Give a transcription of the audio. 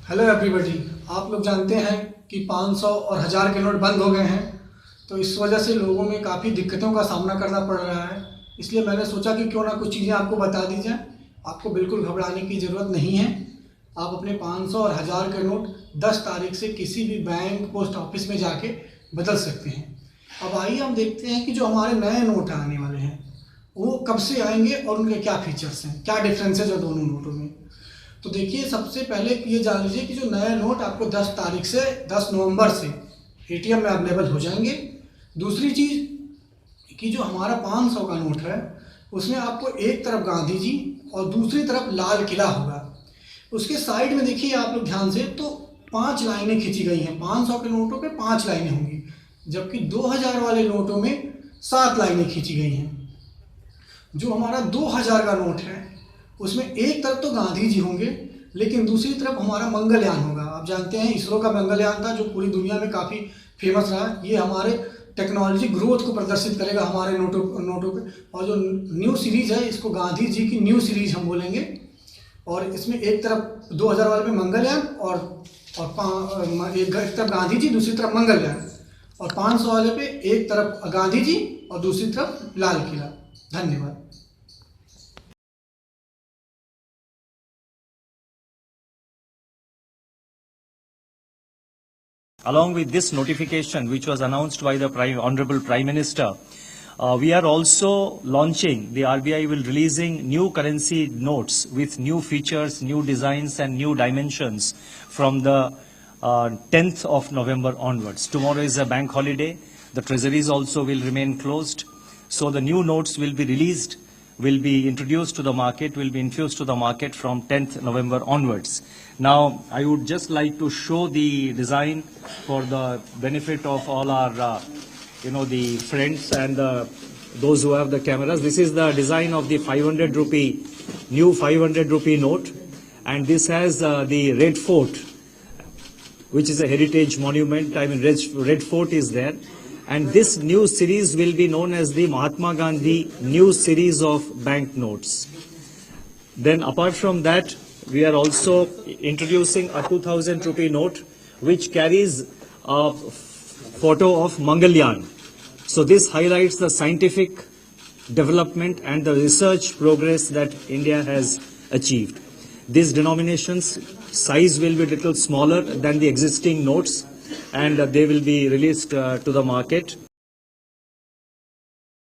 Hello everybody. आप लोग जानते हैं कि 500 और 1000 के नोट बंद हो गए हैं, तो इस वजह से लोगों में काफ़ी दिक्कतों का सामना करना पड़ रहा है। इसलिए मैंने सोचा कि क्यों ना कुछ चीज़ें आपको बता दी जाए। आपको बिल्कुल घबराने की ज़रूरत नहीं है। आप अपने 500 और 1000 के नोट 10 तारीख से किसी भी बैंक, पोस्ट ऑफिस में जाके बदल सकते हैं। अब आइए हम देखते हैं कि जो हमारे नए नोट आने वाले हैं वो कब से आएंगे और उनके क्या फीचर्स हैं, क्या डिफरेंसेज है दोनों नोटों में। तो देखिए, सबसे पहले ये जान लीजिए कि जो नए नोट आपको 10 तारीख से 10 नवंबर से एटीएम में अवेलेबल हो जाएंगे। दूसरी चीज़ कि जो हमारा 500 का नोट है उसमें आपको एक तरफ गांधी जी और दूसरी तरफ लाल किला होगा। उसके साइड में देखिए आप लोग ध्यान से, तो 5 लाइनें खींची गई हैं। 500 के नोटों पे 5 लाइनें होंगी, जबकि 2000 वाले नोटों में 7 लाइनें खींची गई हैं। जो हमारा 2000 का नोट है उसमें एक तरफ तो गांधी जी होंगे, लेकिन दूसरी तरफ हमारा मंगलयान होगा। आप जानते हैं इसरो का मंगलयान था जो पूरी दुनिया में काफ़ी फेमस रहा। ये हमारे टेक्नोलॉजी ग्रोथ को प्रदर्शित करेगा हमारे नोटों पे। और जो न्यू सीरीज है इसको गांधी जी की न्यू सीरीज हम बोलेंगे। और इसमें एक तरफ 2000 वाले में मंगलयान और एक तरफ गांधी जी, दूसरी तरफ मंगलयान। और 500 वाले पे एक तरफ गांधी जी और दूसरी तरफ लाल किला। धन्यवाद। Along with this notification, which was announced by the Honorable Prime Minister, we are also launching, the RBI will releasing new currency notes with new features, new designs and new dimensions from the 10th of November onwards. Tomorrow is a bank holiday. The treasuries also will remain closed. So the new notes will be released, will be introduced to the market, will be infused to the market from 10th November onwards. Now, I would just like to show the design for the benefit of all our, the friends and those who have the cameras. This is the design of the 500 rupee, new 500 rupee note. And this has the Red Fort, which is a heritage monument. I mean, Red Fort is there. And this new series will be known as the Mahatma Gandhi new series of banknotes. Then apart from that, we are also introducing a 2000 rupee note which carries a photo of Mangalyaan. So this highlights the scientific development and the research progress that India has achieved. These denominations size will be little smaller than the existing notes, and they will be released to the market.